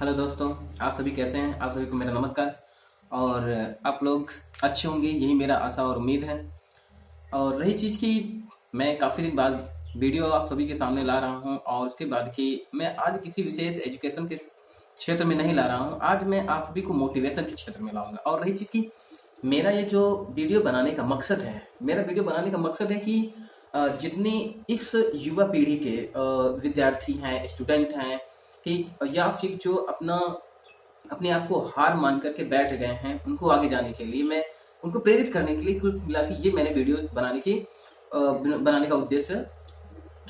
Hello दोस्तों, आप सभी कैसे हैं। आप सभी को मेरा नमस्कार। और आप लोग अच्छे होंगे, यही मेरा आशा और उम्मीद है। और रही चीज़ की, मैं काफ़ी दिन बाद वीडियो आप सभी के सामने ला रहा हूं, और उसके बाद कि मैं आज किसी विशेष एजुकेशन के क्षेत्र में नहीं ला रहा हूं। आज मैं आप सभी को मोटिवेशन के क्षेत्र में लाऊंगा। और रही चीज़ की, मेरा ये जो वीडियो बनाने का मकसद है, मेरा वीडियो बनाने का मकसद है कि जितनी इस युवा पीढ़ी के विद्यार्थी हैं, स्टूडेंट हैं, कि या फिर जो अपने आप को हार मान करके बैठ गए हैं, उनको आगे जाने के लिए, मैं उनको प्रेरित करने के लिए कुल मिला के ये मैंने वीडियो बनाने का उद्देश्य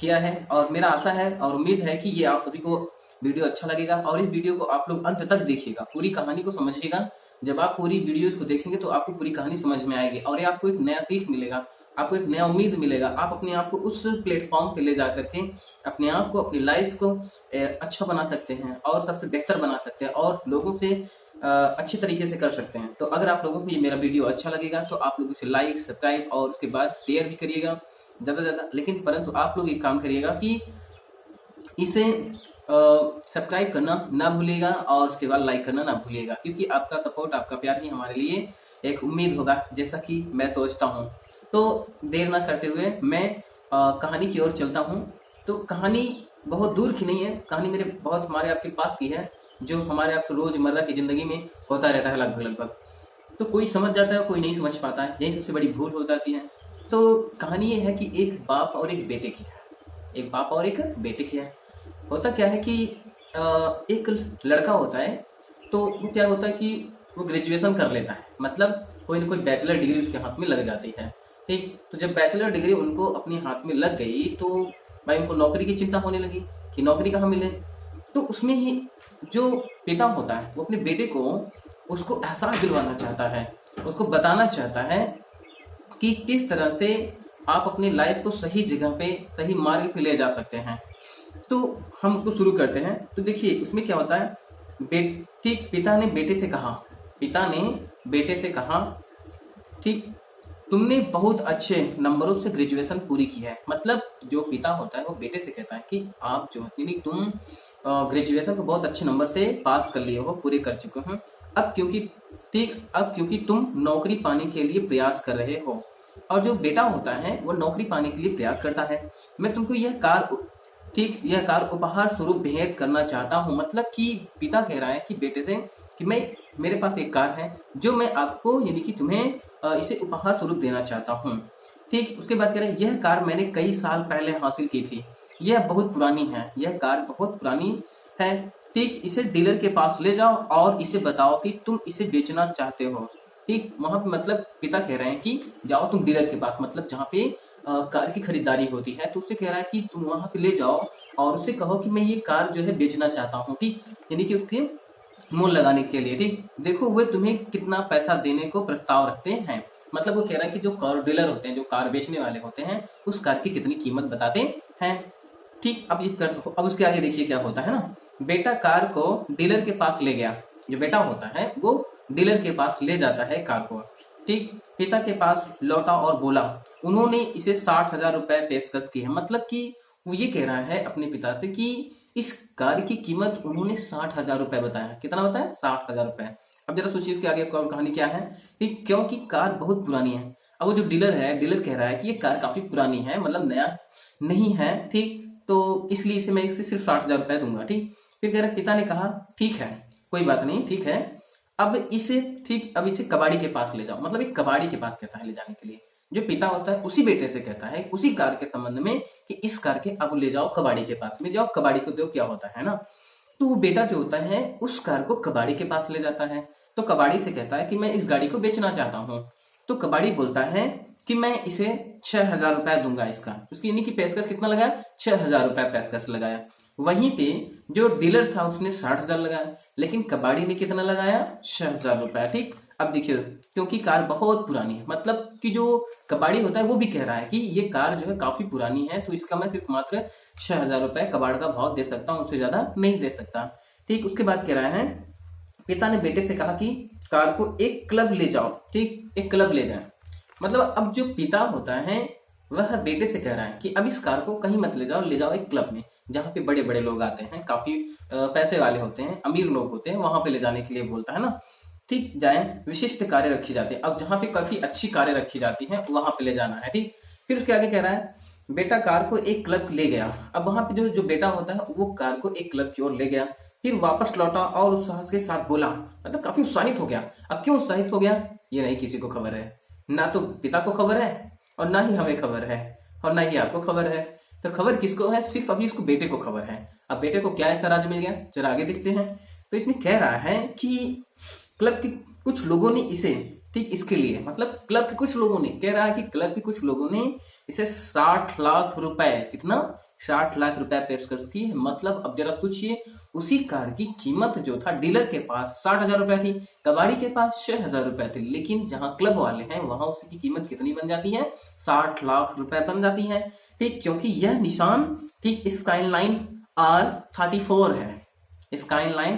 किया है। और मेरा आशा है और उम्मीद है कि ये आप सभी को वीडियो अच्छा लगेगा। और इस वीडियो को आप लोग अंत तक देखिएगा, पूरी कहानी को समझिएगा। जब आप पूरी वीडियोस को देखेंगे तो आपको पूरी कहानी समझ में आएगी, और ये आपको एक नया सीख मिलेगा, आपको एक नया उम्मीद मिलेगा। आप अपने आप को उस प्लेटफॉर्म पे ले जा करके अपने आप को, अपनी लाइफ को अच्छा बना सकते हैं, और सबसे बेहतर बना सकते हैं, और लोगों से अच्छी तरीके से कर सकते हैं। तो अगर आप लोगों को ये मेरा वीडियो अच्छा लगेगा तो आप लोग इसे लाइक, सब्सक्राइब और उसके बाद शेयर भी करिएगा ज़्यादा से ज़्यादा। लेकिन परंतु आप लोग एक काम करिएगा कि इसे सब्सक्राइब करना ना भूलिएगा, और उसके बाद लाइक करना ना भूलिएगा, क्योंकि आपका सपोर्ट, आपका प्यार ही हमारे लिए एक उम्मीद होगा, जैसा कि मैं सोचता हूँ। तो देर ना करते हुए मैं कहानी की ओर चलता हूँ। तो कहानी बहुत दूर की नहीं है, कहानी मेरे बहुत हमारे आपके पास की है, जो हमारे आपको रोजमर्रा की जिंदगी में होता रहता है लगभग लगभग। तो कोई समझ जाता है, कोई नहीं समझ पाता है, यही सबसे बड़ी भूल हो जाती है। तो कहानी ये है कि एक बाप और एक बेटे की है, एक बाप और एक बेटे की है। होता क्या है कि एक लड़का होता है, तो वो क्या होता है कि वो ग्रेजुएशन कर लेता है, मतलब कोई ना कोई बैचलर डिग्री उसके हाथ में लग जाती है। ठीक, तो जब बैचलर डिग्री उनको अपने हाथ में लग गई तो भाई उनको नौकरी की चिंता होने लगी कि नौकरी कहाँ मिले। तो उसमें ही जो पिता होता है वो अपने बेटे को, उसको एहसास दिलवाना चाहता है, उसको बताना चाहता है कि किस तरह से आप अपनी लाइफ को सही जगह पे, सही मार्ग पे ले जा सकते हैं। तो हम उसको शुरू करते हैं। तो देखिए उसमें क्या होता है, पिता ने बेटे से कहा, ठीक, तुमने बहुत अच्छे नंबरों से ग्रेजुएशन पूरी की है। मतलब जो पिता होता है वो बेटे से कहता है कि आप जो नहीं, तुम ग्रेजुएशन को बहुत अच्छे नंबर से पास कर लिए हो, पूरे कर चुके हो। अब क्योंकि तुम नौकरी पाने के लिए प्रयास कर रहे हो, और जो बेटा होता है वो नौकरी पाने के लिए प्रयास करता है। मैं तुमको यह कार उपहार स्वरूप भेंट करना चाहता हूँ। मतलब कि पिता कह रहा है कि बेटे से कि मेरे पास एक कार है, जो मैं आपको, यानी कि तुम्हें इसे उपहार स्वरूप देना चाहता हूँ। ठीक, उसके बाद कह रहे हैं यह कार मैंने कई साल पहले हासिल की थी, यह बहुत पुरानी है, यह कार बहुत पुरानी है। ठीक, इसे डीलर के पास ले जाओ और इसे बताओ कि तुम इसे बेचना चाहते हो। ठीक, वहां पे मतलब पिता कह रहे हैं कि जाओ तुम डीलर के पास, मतलब जहाँ पे कार की खरीदारी होती है, तो उससे कह रहा है कि तुम वहां पे ले जाओ और उससे कहो कि मैं ये कार जो है बेचना चाहता हूँ। ठीक, यानी कि उसके मोल लगाने के लिए। ठीक, देखो वे तुम्हें कितना पैसा देने को प्रस्ताव रखते हैं। मतलब वो कह रहा है कि जो कार डीलर होते हैं, जो कार बेचने वाले होते हैं, उस कार की कितनी कीमत बताते हैं। ठीक, अब उसके आगे देखिए क्या होता है ना। बेटा कार को डीलर के पास ले गया, जो बेटा होता है वो डीलर के पास ले जाता है कार को। ठीक, पिता के पास लौटा और बोला उन्होंने इसे 60,000 रुपए पेशकश की है। मतलब कि वो ये कह रहा है अपने पिता से कि इस कार की कीमत उन्होंने 60,000 रुपए बताया। कितना बताया? 60,000 रुपए। अब जरा सोचिए इसके आगे कहानी क्या है कि क्योंकि कार बहुत पुरानी है। अब वो जो डीलर है, डीलर कह रहा है कि ये कार काफी पुरानी है, मतलब नया नहीं है। ठीक, तो इसलिए इसे मैं इसे सिर्फ 60,000 रुपए दूंगा। ठीक, फिर कह रहे पिता ने कहा ठीक है, कोई बात नहीं, ठीक है, अब इसे कबाड़ी के पास ले जाओ। मतलब एक कबाड़ी के पास कहता है ले जाने के लिए। जो पिता होता है उसी बेटे से कहता है उसी कार के संबंध में कि इस कार के अब ले जाओ कबाड़ी के पास में, जाओ कबाड़ी को दो, क्या होता है ना। तो वो बेटा जो होता है उस कार को कबाड़ी के पास ले जाता है। तो कबाड़ी से कहता है कि मैं इस गाड़ी को बेचना चाहता हूँ। तो कबाड़ी बोलता है कि मैं इसे 6,000 रुपए दूंगा इसका। उसकी यानी कि पेशकश कितना लगाया? 6,000 रुपए पेशकश लगाया। वहीं पे जो डीलर था उसने 60,000 लगाया, लेकिन कबाड़ी ने कितना लगाया? 6,000 रुपए। ठीक, अब देखिए क्योंकि कार बहुत पुरानी है, मतलब कि जो कबाड़ी होता है वो भी कह रहा है कि ये कार जो है काफी पुरानी है, तो इसका मैं सिर्फ मात्र 6,000 रुपए कबाड़ का भाव दे सकता हूँ, उससे ज्यादा नहीं दे सकता। ठीक, उसके बाद कह रहा है पिता ने बेटे से कहा कि कार को एक क्लब ले जाओ। ठीक, एक क्लब ले जाए। मतलब अब जो पिता होता है वह बेटे से कह रहा है कि अब इस कार को कहीं मत ले जाओ एक क्लब में, जहाँ पे बड़े बड़े लोग आते हैं, काफी पैसे वाले होते हैं, अमीर लोग होते हैं, वहां पे ले जाने के लिए बोलता है ना। ठीक, जाए, विशिष्ट कारें रखी जाती है, अब जहाँ पे काफी अच्छी कारें रखी जाती हैं वहां पे ले जाना है। ठीक, फिर उसके आगे कह रहा है बेटा कार को एक क्लब ले गया। अब वहां पे जो जो बेटा होता है वो कार को एक क्लब की ओर ले गया, फिर वापस लौटा और उत्साह के साथ बोला, मतलब काफी उत्साहित हो गया। अब क्यों उत्साहित हो गया ये नहीं किसी को खबर है, ना तो पिता को खबर है और ना ही हमें खबर है और ना ही आपको खबर है। तो खबर किसको है, सिर्फ अभी उसको बेटे को खबर है। अब बेटे को क्या ऐसा राज मिल गया, जरा आगे देखते हैं। तो इसमें कह रहा है कि क्लब के कुछ लोगों ने इसे, ठीक इसके लिए, मतलब क्लब के कुछ लोगों ने, कह रहा है कि क्लब के कुछ लोगों ने इसे 60 लाख रुपए, कितना, 60 लाख रुपए पेशकश की है। मतलब अब जरा सोचिए, उसी कार की कीमत जो था डीलर के पास 60,000 रुपए थी, कबाड़ी के पास 6,000 रुपए थी, लेकिन जहां क्लब वाले हैं वहां उसकी कीमत कितनी बन जाती है, 60 लाख रुपए बन जाती है। ठीक, क्योंकि यह निशान ठीक स्काईलाइन R34 है, स्काईलाइन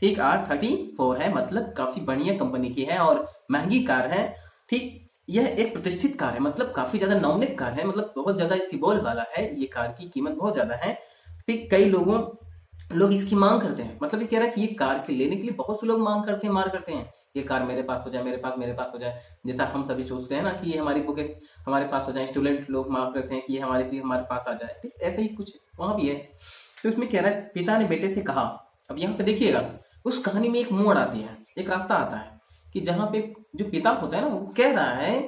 ठीक R34 है, मतलब काफी बढ़िया कंपनी की है और महंगी कार है। ठीक, यह एक प्रतिष्ठित कार है, मतलब काफी ज्यादा नॉमिनेट कार है, मतलब बहुत ज्यादा इसकी बोलबाला है, ये कार की कीमत बहुत ज्यादा है। ठीक, कई लोग इसकी मांग करते हैं, मतलब ये कह रहा है कि ये कार के लेने के लिए बहुत से लोग मांग करते हैं, मार करते हैं, ये कार मेरे पास हो जाए, मेरे पास हो जाए। जैसा हम सभी सोचते हैं ना कि ये हमारी बुक हमारे पास हो जाए, स्टूडेंट लोग मांग करते हैं कि ये हमारी चीज हमारे पास आ जाए। ठीक, ऐसे ही कुछ वहां भी है। तो इसमें कह रहा है पिता ने बेटे से कहा, अब यहाँ पे देखिएगा उस कहानी में एक मोड़ आती है, एक रास्ता आता है कि जहाँ पे जो पिता होता है ना वो कह रहा है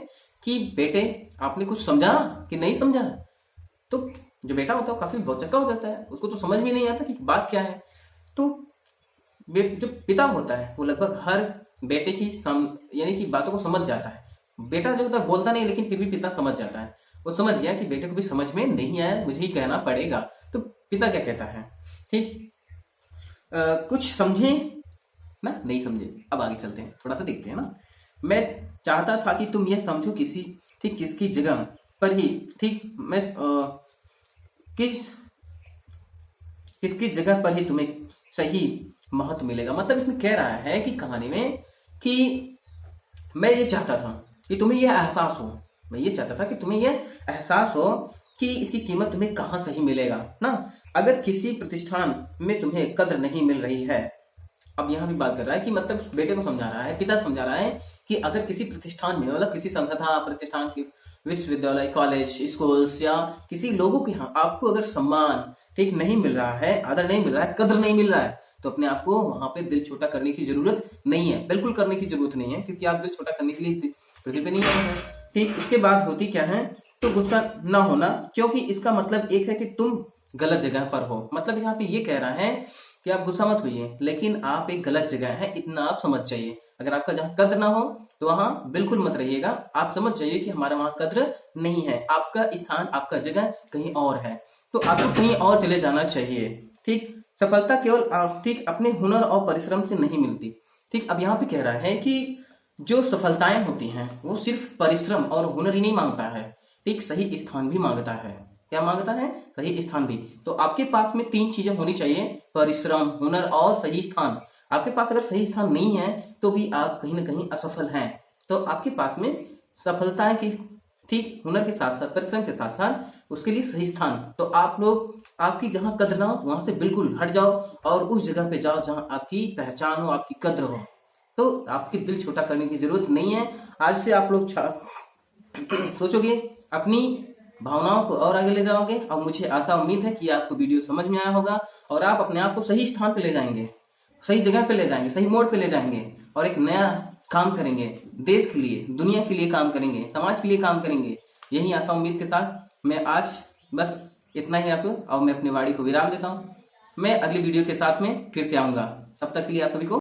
कि बेटे आपने कुछ समझा कि नहीं समझा। तो जो बेटा होता है वो काफी भौचक्का हो जाता है, उसको तो समझ भी नहीं आता कि बात क्या है। तो जो पिता होता है वो लगभग हर बेटे की यानी कि बातों को समझ जाता है। बेटा जो होता है बोलता नहीं, लेकिन फिर भी पिता समझ जाता है, वो समझ गया कि बेटे को भी समझ में नहीं आया, मुझे ही कहना पड़ेगा। तो पिता क्या कहता है, ठीक, कुछ समझे ना, नहीं समझे, अब आगे चलते हैं, थोड़ा सा देखते हैं ना। मैं चाहता था कि तुम यह समझो किसकी जगह पर ही, ठीक, मैं किसकी जगह पर ही तुम्हें सही महत्व मिलेगा। मतलब इसमें कह रहा है कि कहानी में कि मैं ये चाहता था कि तुम्हें यह एहसास हो, मैं ये चाहता था कि तुम्हें यह एहसास हो कि इसकी कीमत तुम्हें कहाँ सही मिलेगा ना। अगर किसी प्रतिष्ठान में तुम्हें कद्र नहीं मिल रही है, अब यहाँ भी बात कर रहा है कि मतलब बेटे को समझा रहा है, पिता समझा रहा है कि अगर किसी प्रतिष्ठान में, मतलब किसी संस्था, प्रतिष्ठान की, विश्वविद्यालय, कॉलेज, स्कूल्स या किसी लोगों के यहाँ आपको अगर सम्मान ठीक नहीं मिल रहा है, आदर नहीं मिल रहा है, कद्र नहीं मिल रहा है, तो अपने आप को वहां पे दिल छोटा करने की जरूरत नहीं है, बिल्कुल करने की जरूरत नहीं है, क्योंकि आप दिल छोटा करने के लिए पृथ्वी पे नहीं आए हैं। ठीक, इसके बाद होती क्या है, तो गुस्सा ना होना, क्योंकि इसका मतलब एक है कि तुम गलत जगह पर हो। मतलब यहाँ पे ये कह रहा है कि आप गुस्सा मत होइए, लेकिन आप एक गलत जगह है, इतना आप समझ जाइए। अगर आपका जहाँ कद्र ना हो तो वहां बिल्कुल मत रहिएगा, आप समझ जाइए कि हमारा वहां कद्र नहीं है, आपका स्थान, आपका जगह कहीं और है, तो आपको कहीं और चले जाना चाहिए। ठीक, सफलता केवल ठीक अपने हुनर और परिश्रम से नहीं मिलती। ठीक, अब यहाँ पे कह रहा है कि जो सफलताएं होती हैं वो सिर्फ परिश्रम और हुनर ही नहीं मांगता है, ठीक, सही स्थान भी मांगता है। क्या मांगता है, सही स्थान भी। तो आपके पास में 3 चीजें होनी चाहिए, परिश्रम, हुनर और सही स्थान। आपके पास अगर सही स्थान नहीं है तो भी आप कहीं ना कहीं असफल हैं। तो आपके पास में सफलताएं की, ठीक, हुनर के साथ साथ, परिश्रम के साथ साथ उसके लिए सही स्थान। तो आप लोग, आपकी जहां कद्र ना हो वहां से बिल्कुल हट जाओ और उस जगह पे जाओ जहां आपकी पहचान हो, आपकी कद्र हो। तो आपके दिल छोटा करने की जरूरत नहीं है। आज से आप लोग सोचोगे, अपनी भावनाओं को और आगे ले जाओगे, और मुझे आशा उम्मीद है कि आपको वीडियो समझ में आया होगा और आप अपने आप को सही स्थान पे ले जाएंगे, सही जगह पे ले जाएंगे, सही मोड़ पे ले जाएंगे और एक नया काम करेंगे, देश के लिए, दुनिया के लिए काम करेंगे, समाज के लिए काम करेंगे। यही आशा उम्मीद के साथ मैं आज बस इतना ही आपको, और मैं अपनी वाणी को विराम देता हूँ। मैं अगली वीडियो के साथ में फिर से आऊंगा, तब तक के लिए आप सभी को